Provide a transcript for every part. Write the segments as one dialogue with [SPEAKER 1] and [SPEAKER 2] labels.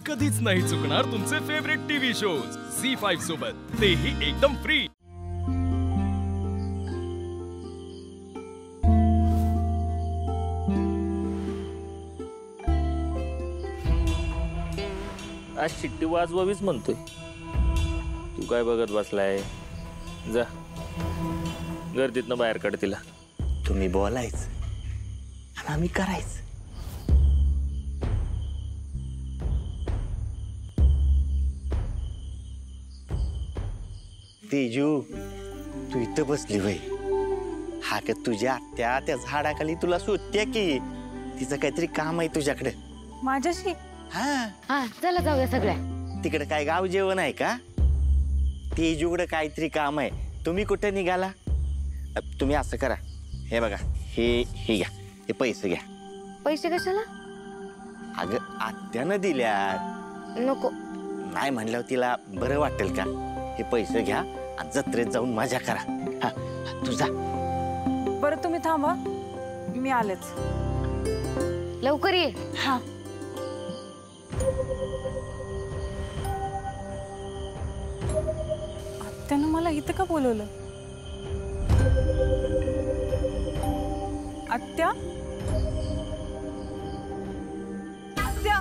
[SPEAKER 1] कधीच नाही चुकणार तुमचे फेवरेट टीव्ही शोज झी5 सोबत, तेही एकदम फ्री।
[SPEAKER 2] आज शिट्टी वाजवावीच म्हणतोय। तू काय बघत बसलाय? जा गर्दीतनं बाहेर काढ तिला।
[SPEAKER 3] तुम्ही बोलायचं आणि आम्ही करायचं। तेजू, तू इथं बसली वय? हा का तुझ्या आत्या त्या झाडाखाली तुला शोधत्या की? तिचं काहीतरी काम आहे तुझ्याकडे
[SPEAKER 4] माझ्याशी?
[SPEAKER 5] हा चला जाऊया सगळ्या।
[SPEAKER 3] तिकडे काय गाव जेवण आहे का? तेजूकडे काहीतरी काम आहे। तुम्ही कुठे निघाला? तुम्ही असं करा, हे बघा, हे घ्या, हे पैसे घ्या।
[SPEAKER 5] पैसे कशाला?
[SPEAKER 3] अगं आत्यानं दिल्यात।
[SPEAKER 5] नको।
[SPEAKER 3] नाही म्हणल्यावर तिला बरं वाटेल का? हे पैसे घ्या आणि जत्रेत जाऊन मजा करा। हा तू जा।
[SPEAKER 4] बरं तुम्ही थांबा, मी आलेच।
[SPEAKER 5] लवकर ये।
[SPEAKER 4] हा आत्यानं मला इथं का बोलवलं? आत्या, आत्या,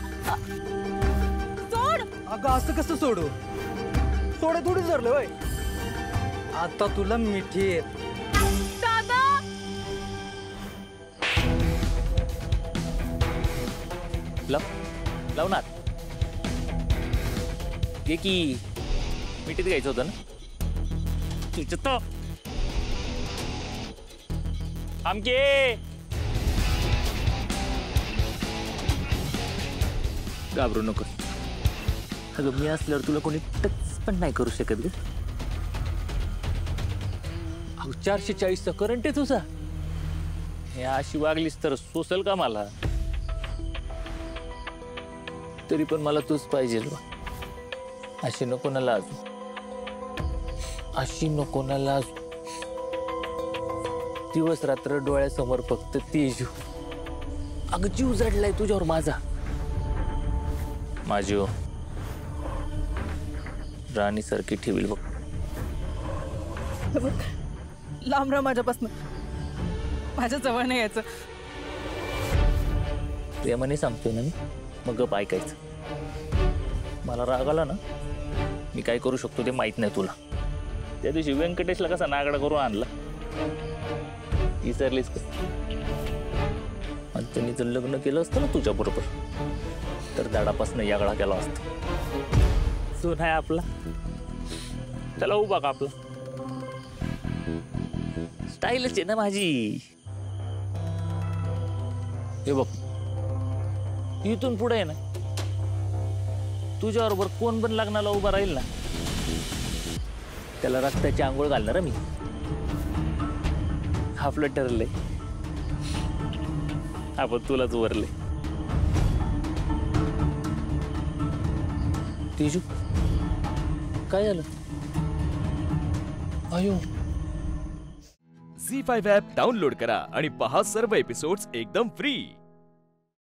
[SPEAKER 4] सोड।
[SPEAKER 6] अगं असं कसं सोडू? सोडे थोडी धरलं होय? आता तुला मिठी येत।
[SPEAKER 4] दादा,
[SPEAKER 2] लाव ना। घे की, मिठीत घ्यायचं होतं ना? आमके घाबरू नको। अगं मी असल्यावर तुला कोणी टच पण नाही करू शकत ग। 440चा करंट आहे तुझा। हे अशी वागलीस तर सोसल का मला? तरी पण मला तूच पाहिजे। अशी नको ना लाजू, अशी नको ना लाजू। दिवस रात्र डोळ्यासमोर फक्त तेजू। अगं जीव जडलाय तुझ्यावर माझा। माझी राणी सारखी ठेवील बघ।
[SPEAKER 4] लांब राहा माझ्यापासून, माझ्या जवळ नाही यायचं।
[SPEAKER 2] प्रेमाने सांगतोय ना मी, मग गप ऐकायचं। मला राग आला ना, मी काय करू शकतो ते माहित नाही तुला। त्या दिवशी व्यंकटेशला कसा नागडा करून आणला, विसरलीस का? आणि त्यांनी जर लग्न केलं असतं ना तुझ्या बरोबर, तर दाडापासून यागळा केला असता। सोन आहे आपला, त्याला उभा का आपला? स्टाईलच आहे ना माझी। हे बघ, इथून पुढे आहे ना, तुझ्याबरोबर कोण पण लग्नाला उभा राहील ना, त्याला रक्ताची आंघोळ घालणार मी। आपलं ठरलंय, आपण तुलाच वरले। तेजू काय झालं? अयो,
[SPEAKER 1] झी5 ॲप डाउनलोड करा आणि पहा सर्व एपिसोड्स एकदम फ्री।